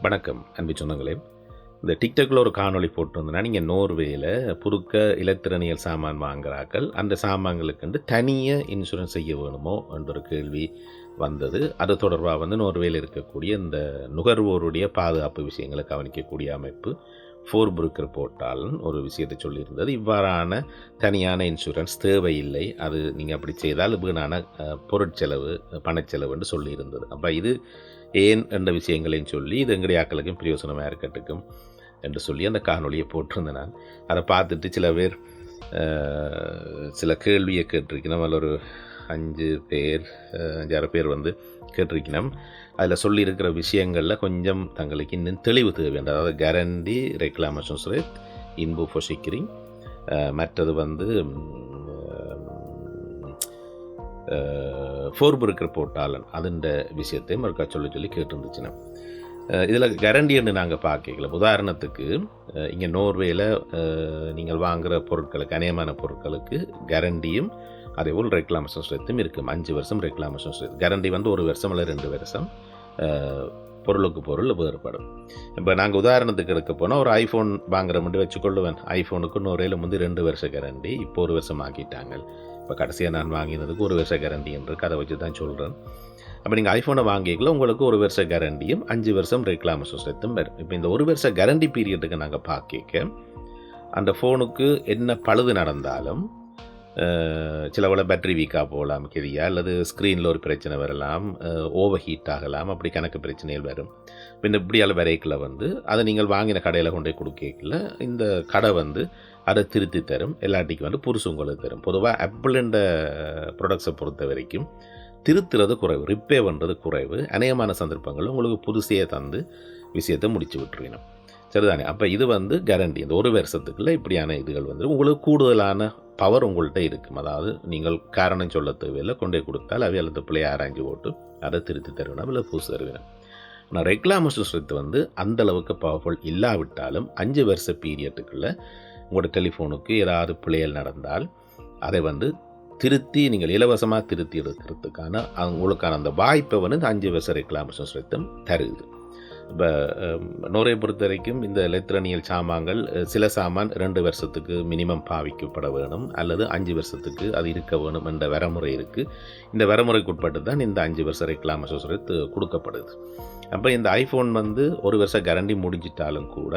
வணக்கம் அன்பு சொந்தங்களே. இந்த டிக்டாக்ல ஒரு காணொளி போட்டிருந்தேன்னா, நீங்கள் நோர்வேயில் புதுக்க இலத்திரனியல் சாமான் வாங்குறாக்கள் அந்த சாமான்களுக்கு தனியாக இன்சூரன்ஸ் செய்ய வேணுமோ என்ற ஒரு கேள்வி வந்தது. அது தொடர்பாக நோர்வேயில் இருக்கக்கூடிய இந்த நுகர்வோருடைய பாதுகாப்பு விஷயங்களை கவனிக்கக்கூடிய அமைப்பு ஃபோர்புருக்கர் போர்ட்டால் ஒரு விஷயத்தை சொல்லியிருந்தது. இவ்வாறான தனியான இன்சூரன்ஸ் தேவையில்லை, அது நீங்கள் அப்படி செய்தால் வீணான பொருட்செலவு பணச்செலவு என்று சொல்லியிருந்தது. அப்போ இது ஏன் என்ற விஷயங்களையும் சொல்லி இது எங்களுடைய ஆக்களுக்கும் பிரயோசனமாக இருக்கட்டுக்கும் என்று சொல்லி அந்த காணொலியை போட்டிருந்தேன். நான் அதை பார்த்துட்டு சில பேர் சில கேள்வியை கேட்டிருக்கணும். அதில் ஒரு 5-6 பேர் கேட்டிருக்கணும். அதில் சொல்லியிருக்கிற விஷயங்களில் கொஞ்சம் தங்களுக்கு இன்னும் தெளிவு தேவை. அதாவது கேரண்டி, ரெக்லாமேஷன்ஸ் ரேட், இன்பு ஃபொசிக்கிரிங், மற்றது ஃபோர்புருக்கர் போர்ட்டாலன் அதுன்ற விஷயத்தையும் ஒருக்கா சொல்லி கேட்டுருந்துச்சுன்னா, இதில் கேரண்டின்னு நாங்கள் பார்க்கல. உதாரணத்துக்கு இங்கே நோர்வேயில் நீங்கள் வாங்குகிற பொருட்களுக்கு, அநேகமான பொருட்களுக்கு கேரண்டியும் அதேபோல் ரெக்லாமேஷன்ஸ் ரேட்டும் இருக்கும். 5 வருஷம் ரெக்லாமேஷன்ஸ் ரேட். கேரண்டி 1 வருஷம் அல்ல 2 வருஷம், பொருளுக்கு பொருள் வேறுபடும். இப்போ நாங்கள் உதாரணத்துக்கு எடுக்க போனால் ஒரு ஐஃபோன் வாங்குற மட்டும் வச்சுக்கொள்ளுவேன். ஐஃபோனுக்கு நோர்வேயில் 2 வருஷம் கேரண்டி, இப்போ 1 வருஷம் ஆக்கிட்டாங்க. இப்போ கடைசியாக நான் வாங்கினதுக்கு 1 வருஷ கேரண்டி என்று அதை வச்சு தான் சொல்கிறேன். அப்போ நீங்கள் ஐஃபோனை வாங்கிக்கல, உங்களுக்கு 1 வருஷ கேரண்டியும் 5 வருஷம் ரெக்லாமேஷன்ஸ் ரேட்டும் வரும். இப்போ இந்த 1 வருஷ கேரண்டி பீரியடுக்கு நாங்கள் பார்க்க அந்த ஃபோனுக்கு என்ன பழுது நடந்தாலும், சில வேளை பேட்டரி வீக்காக போகலாம் கெதியா, அல்லது ஸ்க்ரீனில் ஒரு பிரச்சனை வரலாம், ஓவர் ஹீட் ஆகலாம், அப்படி கணக்கு பிரச்சனைகள் வரும். இந்த இப்படியால் வரைக்கில் அதை நீங்கள் வாங்கின கடையில் கொண்டு போய் கொடுக்கல, இந்த கடை அதை திருத்தி தரும். எல்லாட்டிக்கும் புதுசு உங்களுக்கு தரும். பொதுவாக ஆப்பிள்ன்ற ப்ராடக்ட்ஸை பொறுத்த வரைக்கும் திருத்துறது குறைவு, ரிப்பேர் பண்ணுறது குறைவு. அநேகமான சந்தர்ப்பங்களில் உங்களுக்கு புதுசையே தந்து விஷயத்தை முடிச்சு விட்டுருக்கணும். சரிதானே? அப்போ இது கேரண்டி. இந்த 1 வருஷத்துக்குள்ள இப்படியான இதுகள் உங்களுக்கு கூடுதலான பவர் உங்கள்கிட்ட இருக்கும். அதாவது நீங்கள் காரணம் சொல்ல தேவையில்லை, கொண்டே கொடுத்தால் அவை அல்லது பிள்ளையை ஆராய்ஞ்சு போட்டு அதை திருத்தி தருவினா இல்லை புதுசு தருவினா. ஆனால் ரெக்லாமேஷன்ஸ் ரேட் அந்தளவுக்கு பவர்ஃபுல் இல்லாவிட்டாலும் 5 வருஷ பீரியட்டுக்குள்ளே உங்களோட டெலிஃபோனுக்கு ஏதாவது பிழைகள் நடந்தால் அதை திருத்தி நீங்கள் இலவசமாக திருத்தி எடுக்கிறதுக்கான உங்களுக்கான அந்த வாய்ப்பை 5 வருஷ ரெக்லாமேஷன்ஸ் ரேட்டும் தருது. இப்போ நோரை பொறுத்த வரைக்கும் இந்த எலக்ட்ரானியல் சாமான்கள், சில சாமான் 2 வருஷத்துக்கு மினிமம் பாவிக்கப்பட வேணும், அல்லது 5 வருஷத்துக்கு அது இருக்க வேணும் என்ற வரைமுறை இருக்குது. இந்த வரைமுறைக்கு உட்பட்டு தான் இந்த 5 வருஷ ரெக்லாமேஷன்ஸ் ரேட் கொடுக்கப்படுது. அப்போ இந்த ஐஃபோன் 1 வருஷ கேரண்டி முடிஞ்சிட்டாலும் கூட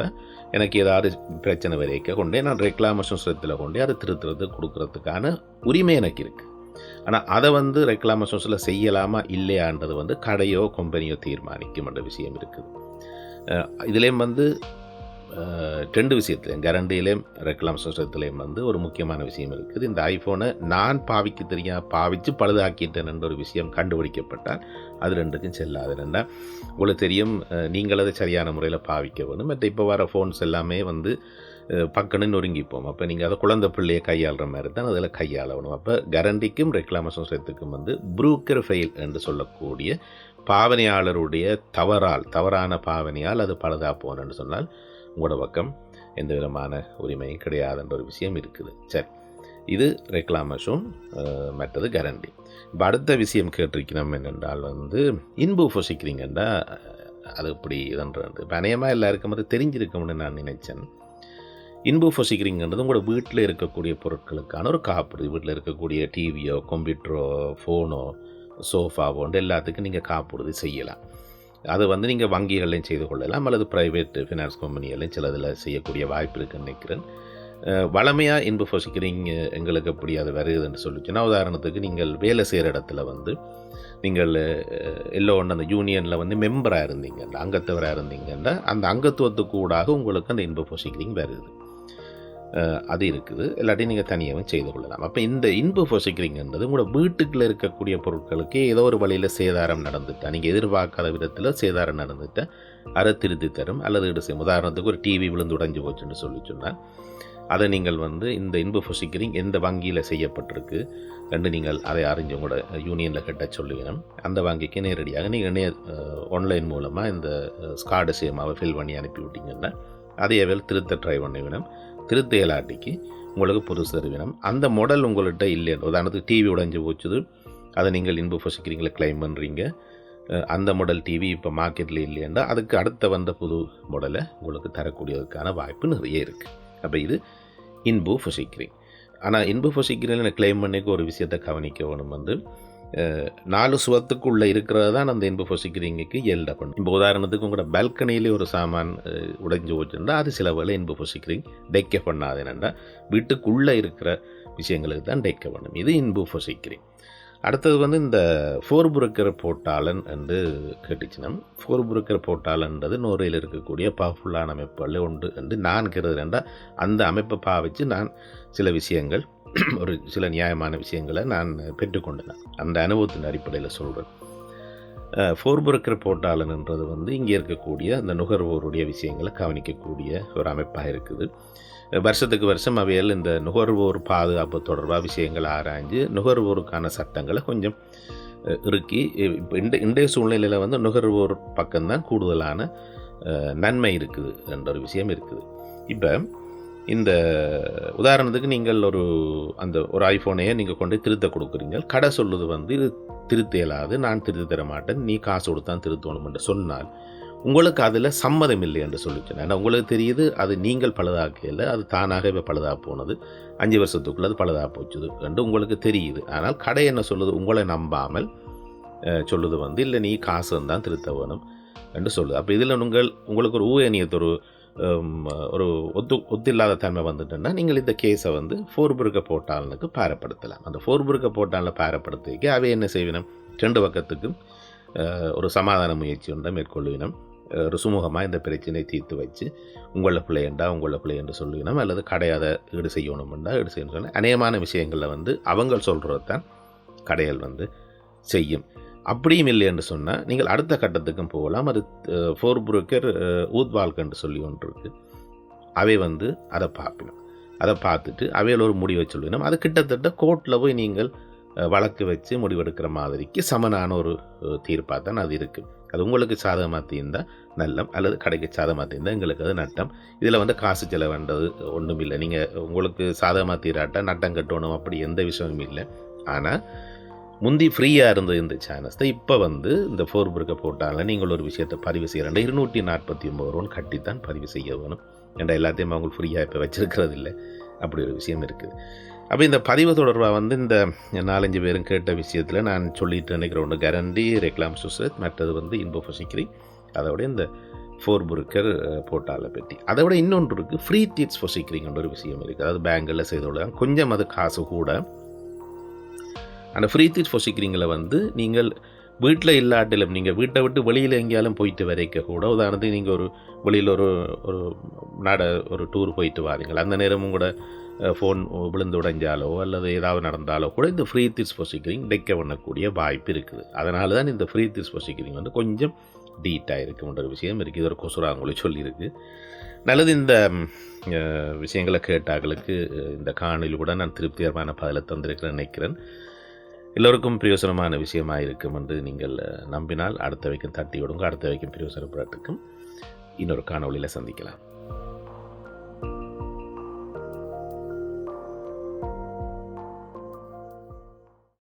எனக்கு ஏதாவது பிரச்சனை வரைக்க கொண்டே நான் ரெக்லாமேஷன்ஸ் ரேட்டில் கொண்டே அதை திருத்துறது கொடுக்கறதுக்கான உரிமை எனக்கு இருக்குது. ஆனால் அதை ரெக்லாமேஷன்ஸில் செய்யலாமா இல்லையான்றது கடையோ கம்பெனியோ தீர்மானிக்கும் என்ற விஷயம் இருக்குது. இதுலேயும் 2 விஷயத்துலையும், கேரண்டியிலையும் ரெக்லாமேஷன்ஸ் ரேட்லேயும் ஒரு முக்கியமான விஷயம் இருக்குது. இந்த ஐஃபோனை நான் பாவிச்சு பழுதாக்கிட்டேன் என்ற ஒரு விஷயம் கண்டுபிடிக்கப்பட்டால் அது 2க்கும் செல்லாது. என்னென்னா உங்களுக்கு தெரியும், நீங்கள் அதை சரியான முறையில் பாவிக்க வேணும். மற்ற இப்போ வர ஃபோன்ஸ் எல்லாமே பக்கன்னு நொறுங்கிப்போம். அப்போ நீங்கள் அதை குழந்தை பிள்ளையை கையாளுற மாதிரி தான் அதில் கையாளணும். அப்போ கேரண்டிக்கும் ரெக்லாமேஷன்ஸ் ரேட்டுக்கும் ப்ரூக்கர் ஃபெயில் என்று சொல்லக்கூடிய பாவனையாளருடைய தவறான பாவனையால் அது பழுதா போனன்னு சொன்னால் உங்களோட பக்கம் எந்த விதமான உரிமையும் கிடையாதுன்ற ஒரு விஷயம் இருக்குது. சரி, இது ரெக்லாமேஷன், மற்றது கேரண்டி. இப்போ அடுத்த விஷயம் கேட்டிருக்கணும் என்னென்றால் இன்பு ஃபொசிக்கிரிங்கன்றா அது இப்படி இதுன்றது இப்போ அநேகமாக எல்லாருக்கும் தெரிஞ்சிருக்கும்னு நான் நினைச்சேன். இன்பு ஃபொசிக்கிரிங்கிறது உங்களோட வீட்டில் இருக்கக்கூடிய பொருட்களுக்கான ஒரு காப்புறுதி. வீட்டில் இருக்கக்கூடிய டிவியோ, கம்ப்யூட்டரோ, ஃபோனோ, சோஃபாவோ எல்லாத்துக்கும் நீங்கள் காப்புறுதி செய்யலாம். அது நீங்கள் வங்கிகள்லையும் செய்து கொள்ளலாம், அல்லது ப்ரைவேட் ஃபினான்ஸ் கம்பெனிகளையும் சில இதில் செய்யக்கூடிய வாய்ப்பு இருக்குன்னு நினைக்கிறேன். வளமையாக இன்பு ஃபொசிக்கிரிங் எங்களுக்கு எப்படி அது வருதுன்னு சொல்லிச்சுன்னா, உதாரணத்துக்கு நீங்கள் வேலை செய்கிற இடத்துல நீங்கள் எல்லோ ஒன்று அந்த யூனியனில் மெம்பராக இருந்தீங்க, அந்த அங்கத்தவராக இருந்தீங்கன்னா அந்த அங்கத்துவத்துக்கு கூடாக உங்களுக்கு அந்த இன்பு ஃபொசிக்கிரிங் வருது. அது இருக்குது. எல்லாத்தையும் நீங்கள் தனியாகவும் செய்து கொள்ளலாம். அப்போ இந்த இன்பு ஃபொசிக்கிரிங்கிறது உங்களோட வீட்டுக்குள்ளே இருக்கக்கூடிய பொருட்களுக்கு ஏதோ ஒரு வழியில் சேதாரம் நடந்துட்டா, நீங்கள் எதிர்பார்க்காத விதத்தில் சேதாரம் நடந்துட்டால் அதை திருத்தி தரும், அல்லது இடு செய்யும். உதாரணத்துக்கு ஒரு டிவி விழுந்து உடைஞ்சு போச்சுன்னு சொன்னால் அதை நீங்கள் இந்த இன்பு ஃபொசிக்கிரிங் எந்த வங்கியில் செய்யப்பட்டிருக்கு என்று நீங்கள் அதை அறிஞ்சு உங்களோட யூனியனில் கட்ட சொல்லுவீங்க. அந்த வங்கிக்கு நேரடியாக நீங்கள் ஆன்லைன் மூலமாக இந்த ஸ்கார்டு சேமாவை ஃபில் பண்ணி அனுப்பி விட்டீங்கன்னா அதையே திருத்த ட்ரை பண்ணி வேணும். திருத்த இயலாட்டிக்கு உங்களுக்கு புதுசு தருவினம். அந்த மாடல் உங்கள்கிட்ட இல்லைன்னு, உதாரணத்துக்கு டிவி உடைஞ்சு போச்சுது, அதை நீங்கள் இன்பு ஃபொசிக்கிரிங்கில் கிளைம் பண்ணுறீங்க, அந்த மாடல் டிவி இப்போ மார்க்கெட்டில் இல்லையென்றா அதுக்கு அடுத்த வந்த புது மாடலை உங்களுக்கு தரக்கூடியதுக்கான வாய்ப்பு நிறைய இருக்குது. அப்போ இது இன்பு ஃபொசிக்ரிங். ஆனால் இன்பு ஃபொசிக்ரிங் கிளைம் பண்ணிக்க ஒரு விஷயத்தை கவனிக்க வேணும். 4 சுவத்துக்குள்ளே இருக்கிறது தான் அந்த இன்பு ஃபொசிக்ரிங்குக்கு எல்ட பண்ணும். இப்போ உதாரணத்துக்கு உங்களோட பால்கனியிலே ஒரு சாமான் உடைஞ்சு போச்சுன்னா அது சில வேளை இன்பு ஃபொசிக்ரிங் டெக்க பண்ணாது. என்னென்னா வீட்டுக்குள்ளே இருக்கிற விஷயங்களுக்கு தான் டெக்க பண்ணும். இது இன்பு ஃபொசிக்ரிங். அடுத்தது இந்த ஃபோர்புரக்கர் போர்ட்டாலன் என்று கேட்டுச்சுன்னா, ஃபோர்புரக்கர் போர்ட்டாலன்றது நோர்வேயில் இருக்கக்கூடிய பவர்ஃபுல்லான அமைப்புகள் உண்டு என்று நான் கருதுறேன்டா. அந்த அமைப்பை பாவித்து நான் சில விஷயங்கள் ஒரு சில நியாயமான விஷயங்களை நான் பெற்றுக்கொண்டேன். அந்த அனுபவத்தின் அடிப்படையில் சொல்கிறேன். ஃபோர்புரக்கர் போர்ட்டாலன்ன்றது இங்கே இருக்கக்கூடிய அந்த நுகர்வோருடைய விஷயங்களை கவனிக்கக்கூடிய ஒரு அமைப்பாக இருக்குது. வருஷத்துக்கு வருஷம் அவையில் இந்த நுகர்வோர் பாதுகாப்பு தொடர்பாக விஷயங்களை ஆராய்ஞ்சு நுகர்வோருக்கான சட்டங்களை கொஞ்சம் இறுக்கி இப்போ இன்றைய சூழ்நிலையில் நுகர்வோர் பக்கம்தான் கூடுதலான நன்மை இருக்குது என்ற ஒரு விஷயம் இருக்குது. இப்போ இந்த உதாரணத்துக்கு நீங்கள் ஒரு ஐஃபோனையே நீங்கள் கொண்டு திருத்த கொடுக்குறீங்க. கடை சொல்லுது இது திருத்த இயலாது, நான் திருத்தி தர மாட்டேன், நீ காசு கொடுத்தான் திருத்தணும் என்று சொன்னால் உங்களுக்கு அதில் சம்மதம் இல்லை என்று சொல்லிச்சேன். ஏன்னா உங்களுக்கு தெரியுது அது நீங்கள் பழுதாக்கையில் அது தானாக இப்போ பழுதாக போனது, 5 வருஷத்துக்குள்ளே அது பழுதாக போச்சுது என்று உங்களுக்கு தெரியுது. ஆனால் கடை என்ன சொல்லுது, உங்களை நம்பாமல் சொல்லுது இல்லை நீ காசு தான் திருத்த வேணும் என்று சொல்லுது. அப்போ இதில் உங்களுக்கு ஒரு ஊயனியத்து ஒரு ஒத்தில்லாத தன்மை வந்துட்டுன்னா நீங்கள் இந்த கேஸை ஃபோர்புரக்க போர்ட்டாலனுக்கு பாரப்படுத்தலாம். அந்த ஃபோர்புரக்க போர்ட்டாலில் பாரப்படுத்திக்க அவை என்ன செய்வினம், 2 பக்கத்துக்கும் ஒரு சமாதான முயற்சி ஒன்றை மேற்கொள்ளினம். ஒரு சுமூகமாக இந்த பிரச்சனையை தீர்த்து வச்சு உங்களை பிள்ளையண்டா என்று சொல்லிக்கணும். அல்லது கடையாத ஈடு செய்யணும்டா ஈடு செய்யணும் சொன்னால் அநேகமான விஷயங்களில் அவங்க சொல்கிறது தான் கடைகள் செய்யும். அப்படியும் இல்லை என்று சொன்னால் நீங்கள் அடுத்த கட்டத்துக்கும் போகலாம். அது ஃபோர்புரக்கர் ஊத்வால்க் என்று சொல்லி ஒன்று இருக்குது. அவை அதை பார்க்கணும். அதை பார்த்துட்டு அவையில் ஒரு முடிவை சொல்லினோம். அது கிட்டத்தட்ட கோர்ட்டில் போய் நீங்கள் வழக்கு வச்சு முடிவெடுக்கிற மாதிரிக்கு சமனான ஒரு தீர்ப்பாக தான் அது இருக்குது. அது உங்களுக்கு சாதகமாக தீர்ந்தால் நல்லம், அல்லது கடைக்கு சாதகமாக தீர்ந்தால் எங்களுக்கு அது நட்டம். இதில் காசு செலவுன்றது ஒன்றும் இல்லை. நீங்கள் உங்களுக்கு சாதகமாக தீராட்டா நட்டம் கட்டணும் அப்படி எந்த விஷயமும் இல்லை. ஆனால் முந்தி ஃப்ரீயாக இருந்தது இந்த சேனல்ஸ் தான். இப்போ இந்த ஃபோர்புரக்க போர்ட்டாலில் நீங்கள் ஒரு விஷயத்தை பதிவு செய்கிறேன் 249 ரூபா கட்டித்தான் பதிவு செய்ய வேணும். ஏன்னா எல்லாத்தையும் அவங்களுக்கு ஃப்ரீயாக இப்போ வச்சிருக்கிறது இல்லை. அப்படி ஒரு விஷயம் இருக்குது. அப்போ இந்த பதிவு தொடர்பாக இந்த 4-5 பேரும் கேட்ட விஷயத்தில் நான் சொல்லிட்டு நினைக்கிற ஒன்று கேரண்டி ரெக்லாம் சுசத், மற்றது இன்பு ஃபொசிக்ரிங், அதோட இந்த ஃபோர்புரக்கர் போர்ட்டாலை பற்றி. அதை விட இன்னொன்று இருக்குது, ஃப்ரீ தீட்ஸ் ஃபொசிக்ரிங்ன்ற ஒரு விஷயம் இருக்குது. அதாவது பேங்கில் செய்தோட கொஞ்சம் அது காசு கூட. அந்த ஃப்ரீ தீட்ஸ் ஃபொசிக்ரிங்கில் நீங்கள் வீட்டில் இல்லாட்டிலும் நீங்கள் வீட்டை விட்டு வெளியில் எங்கேயாலும் போயிட்டு வரைக்க கூட, உதாரணத்துக்கு நீங்கள் வெளியில் ஒரு டூர் போயிட்டு வாரீங்களா, அந்த நேரமும் கூட ஃபோன் விழுந்து உடைஞ்சாலோ அல்லது ஏதாவது நடந்தாலோ கூட இந்த ஃப்ரீ தீட்ஸ் ஃபொசிக்ரிங் டெக்க பண்ணக்கூடிய வாய்ப்பு இருக்குது. அதனால தான் இந்த ஃப்ரீ தீட்ஸ் ஃபொசிக்ரிங் கொஞ்சம் டீட்டாக இருக்குன்ற ஒரு விஷயம் இருக்குது. இது ஒரு கொசுராங்களும் சொல்லியிருக்கு. நல்லது, இந்த விஷயங்களை கேட்டாக்களுக்கு இந்த காணொலி கூட நான் திருப்திகரமான பதிலை தந்திருக்கிறேன் நினைக்கிறேன். எல்லோருக்கும் பிரயோசனமான விஷயமாக இருக்கும் என்று நீங்கள் நம்பினால் அடுத்த வைக்கும் தட்டி விடுங்க. அடுத்த வைக்கும் பிரயோசனப்படத்துக்கும் இன்னொரு காணொலியில் சந்திக்கலாம்.